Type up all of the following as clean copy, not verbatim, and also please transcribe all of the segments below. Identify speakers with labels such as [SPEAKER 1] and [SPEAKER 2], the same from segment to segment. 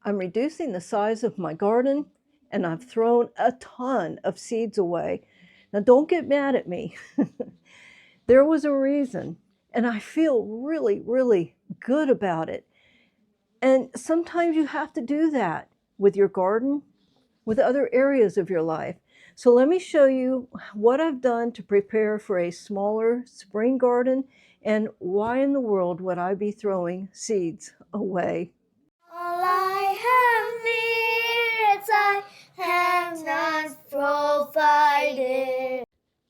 [SPEAKER 1] I'm reducing the size of my garden, and I've thrown a ton of seeds away. Now, don't get mad at me. There was a reason, and I feel really, really good about it. And sometimes you have to do that with your garden, with other areas of your life. So let me show you what I've done to prepare for a smaller spring garden and why in the world would I be throwing seeds away.
[SPEAKER 2] All I have needs I have not provided.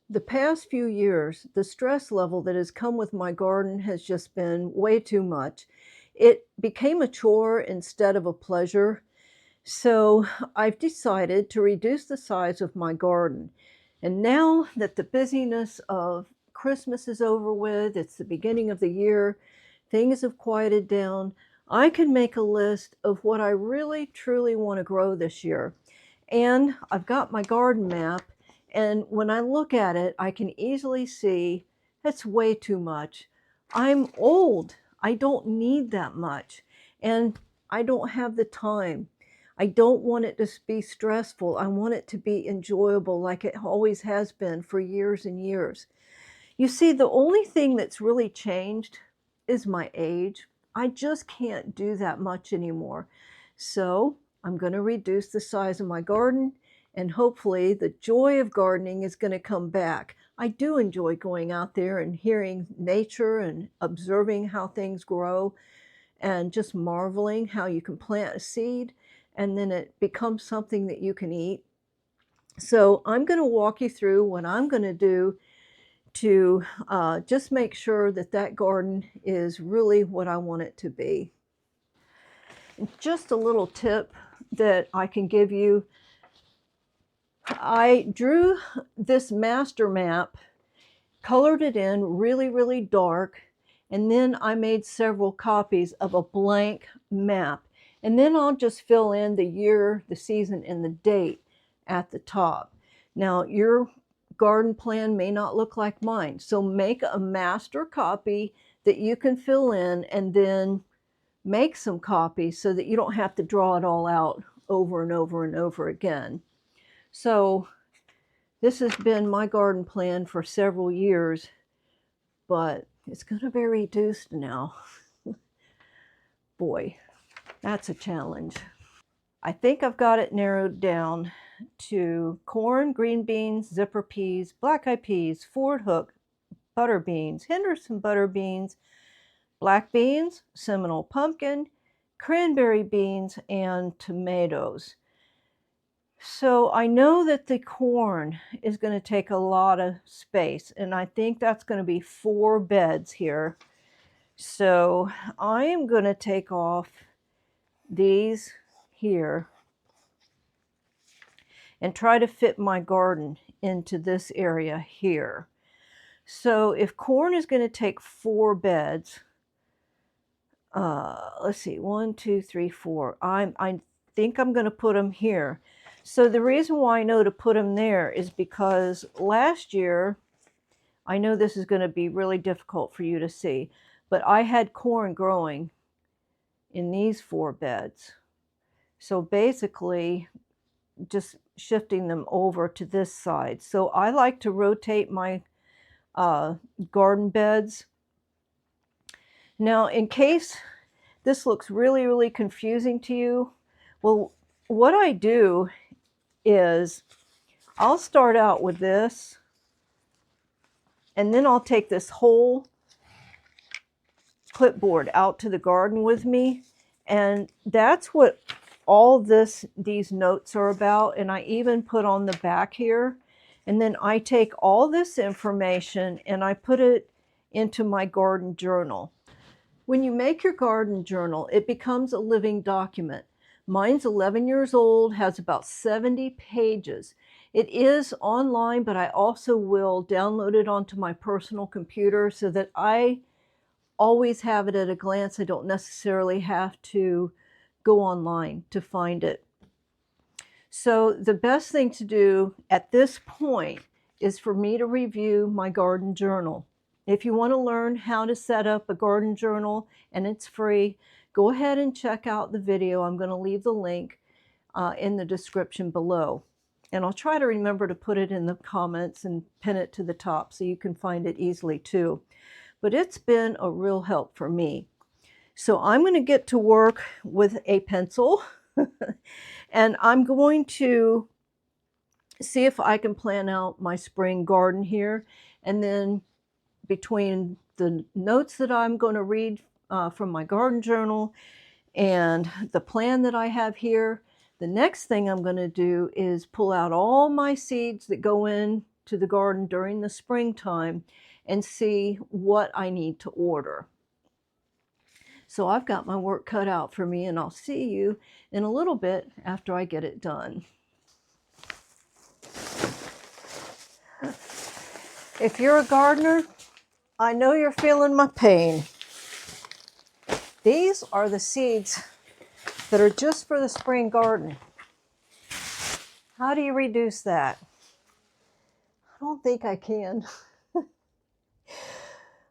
[SPEAKER 1] The past few years, the stress level that has come with my garden has just been way too much. It became a chore instead of a pleasure. So I've decided to reduce the size of my garden. And now that the busyness of Christmas is over with, it's the beginning of the year, things have quieted down, I can make a list of what I really truly want to grow this year. And I've got my garden map, and when I look at it, I can easily see that's way too much. I'm old. I don't need that much. And I don't have the time. I don't want it to be stressful. I want it to be enjoyable like it always has been for years and years. You see, the only thing that's really changed is my age. I just can't do that much anymore. So I'm going to reduce the size of my garden, and hopefully the joy of gardening is going to come back. I do enjoy going out there and hearing nature and observing how things grow and just marveling how you can plant a seed and then it becomes something that you can eat. So I'm going to walk you through what I'm going to do to just make sure that that garden is really what I want it to be. And just a little tip that I can give you. I drew this master map, colored it in really, really dark, and then I made several copies of a blank map. And then I'll just fill in the year, the season, and the date at the top. Now, your garden plan may not look like mine, so make a master copy that you can fill in and then make some copies so that you don't have to draw it all out over and over and over again. So this has been my garden plan for several years, but it's going to be reduced now. Boy, that's a challenge. I think I've got it narrowed down to corn, green beans, zipper peas, black-eyed peas, Ford Hook, butter beans, Henderson butter beans, black beans, Seminole pumpkin, cranberry beans, and tomatoes. So I know that the corn is going to take a lot of space, and I think that's going to be 4 beds here. So I am going to take off these here and try to fit my garden into this area here. So if corn is going to take 4 beds, let's see, 1, 2, 3, 4. I think I'm going to put them here. So the reason why I know to put them there is because last year, I know this is going to be really difficult for you to see, but I had corn growing in these 4 beds. So basically, just shifting them over to this side. So I like to rotate my garden beds. Now, in case this looks really, really confusing to you, well, what I do is I'll start out with this, and then I'll take this whole clipboard out to the garden with me, and that's what all these notes are about. And I even put on the back here, and then I take all this information and I put it into my garden journal. When you make your garden journal, it becomes a living document. Mine's 11 years old, has about 70 pages. It is online, but I also will download it onto my personal computer so that I always have it at a glance. I don't necessarily have to go online to find it. So the best thing to do at this point is for me to review my garden journal. If you want to learn how to set up a garden journal and it's free, go ahead and check out the video. I'm going to leave the link in the description below. And I'll try to remember to put it in the comments and pin it to the top so you can find it easily too. But it's been a real help for me. So I'm going to get to work with a pencil and I'm going to see if I can plan out my spring garden here. And then between the notes that I'm going to read from my garden journal and the plan that I have here, the next thing I'm going to do is pull out all my seeds that go into the garden during the springtime and see what I need to order. So I've got my work cut out for me, and I'll see you in a little bit after I get it done. If you're a gardener, I know you're feeling my pain. These are the seeds that are just for the spring garden. How do you reduce that? I don't think I can.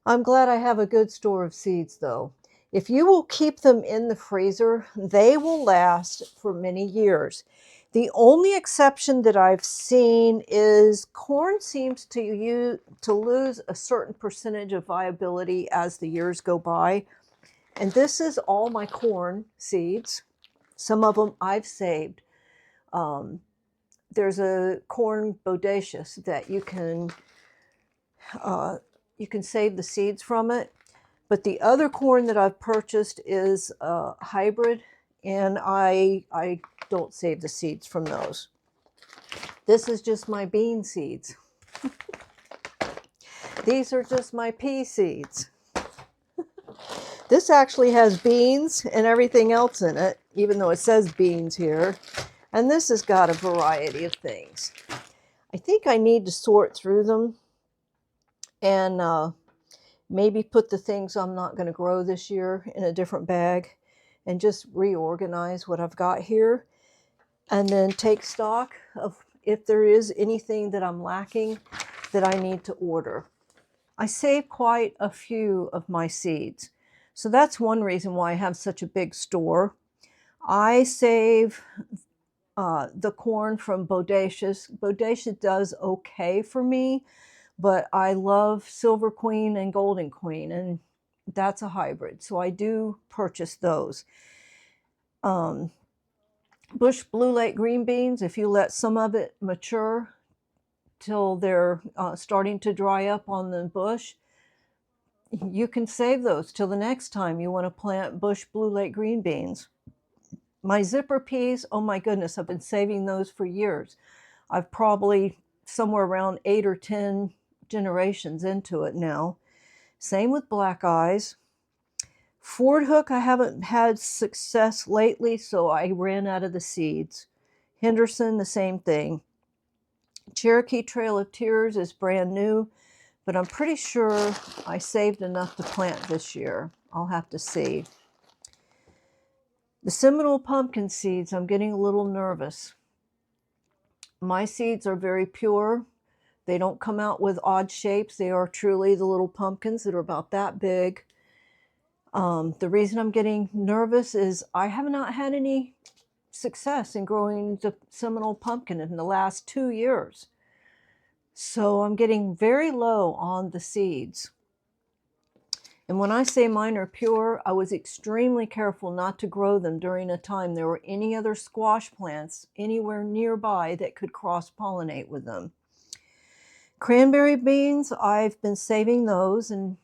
[SPEAKER 1] I'm glad I have a good store of seeds though. If you will keep them in the freezer, they will last for many years. The only exception that I've seen is corn seems to lose a certain percentage of viability as the years go by. And this is all my corn seeds. Some of them I've saved. There's a corn bodacious that you can save the seeds from it. But the other corn that I've purchased is a hybrid, and I don't save the seeds from those. This is just my bean seeds. These are just my pea seeds. This actually has beans and everything else in it, even though it says beans here. And this has got a variety of things. I think I need to sort through them and maybe put the things I'm not going to grow this year in a different bag and just reorganize what I've got here. And then take stock of if there is anything that I'm lacking that I need to order. I save quite a few of my seeds. So that's one reason why I have such a big store. I save the corn from Bodacious. Bodacious does okay for me, but I love Silver Queen and Golden Queen, and that's a hybrid. So I do purchase those. Bush Blue Lake green beans, if you let some of it mature till they're starting to dry up on the bush, you can save those till the next time you want to plant Bush Blue Lake green beans. My zipper peas, oh my goodness, I've been saving those for years. I've probably somewhere around 8 or 10 generations into it now. Same with black eyes. Ford hook, I haven't had success lately, so I ran out of the seeds. Henderson, the same thing. Cherokee Trail of Tears is brand new, but I'm pretty sure I saved enough to plant this year. I'll have to see. The Seminole pumpkin seeds, I'm getting a little nervous. My seeds are very pure. They don't come out with odd shapes. They are truly the little pumpkins that are about that big. The reason I'm getting nervous is I have not had any success in growing the Seminole pumpkin in the last 2 years. So I'm getting very low on the seeds. And when I say mine are pure, I was extremely careful not to grow them during a time there were any other squash plants anywhere nearby that could cross-pollinate with them. Cranberry beans, I've been saving those, and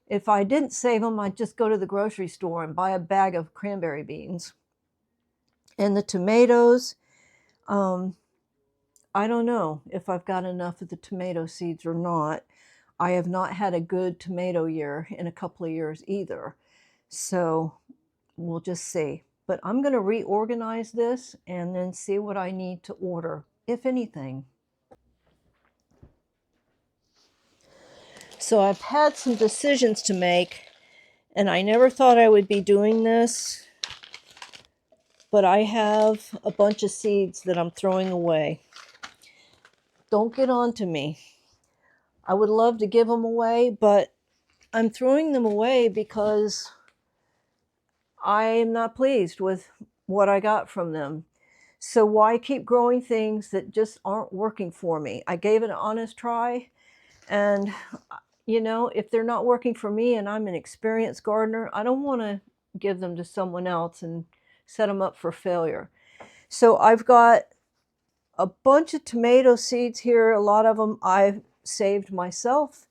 [SPEAKER 1] if I didn't save them, I'd just go to the grocery store and buy a bag of cranberry beans. And the tomatoes, I don't know if I've got enough of the tomato seeds or not. I have not had a good tomato year in a couple of years either. So we'll just see. But I'm going to reorganize this and then see what I need to order, if anything. So I've had some decisions to make, and I never thought I would be doing this, but I have a bunch of seeds that I'm throwing away. Don't get on to me. I would love to give them away, but I'm throwing them away because I am not pleased with what I got from them. So why keep growing things that just aren't working for me? I gave it an honest try, and if they're not working for me and I'm an experienced gardener, I don't want to give them to someone else and set them up for failure. So I've got a bunch of tomato seeds here. A lot of them I've saved myself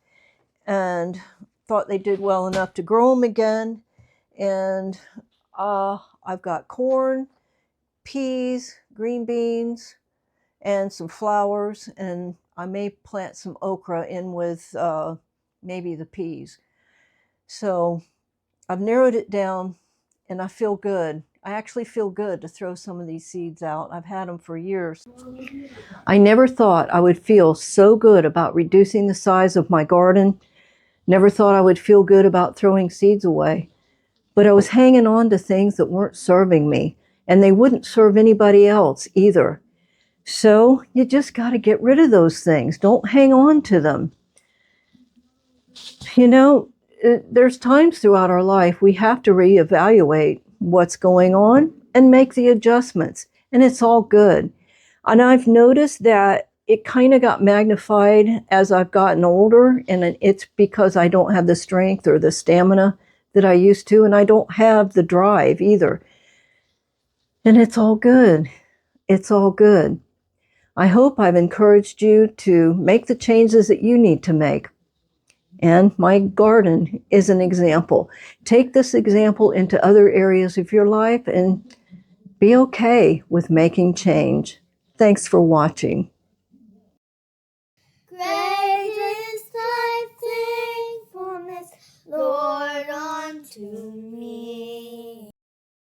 [SPEAKER 1] and thought they did well enough to grow them again. And I've got corn, peas, green beans, and some flowers. And I may plant some okra in with maybe the peas. So I've narrowed it down and I feel good. I actually feel good to throw some of these seeds out. I've had them for years. I never thought I would feel so good about reducing the size of my garden. Never thought I would feel good about throwing seeds away. But I was hanging on to things that weren't serving me, and they wouldn't serve anybody else either. So you just got to get rid of those things. Don't hang on to them. There's times throughout our life we have to reevaluate what's going on and make the adjustments, and it's all good. And I've noticed that it kind of got magnified as I've gotten older, and it's because I don't have the strength or the stamina that I used to, and I don't have the drive either. And it's all good. It's all good. I hope I've encouraged you to make the changes that you need to make. And my garden is an example. Take this example into other areas of your life and be okay with making change. Thanks for watching.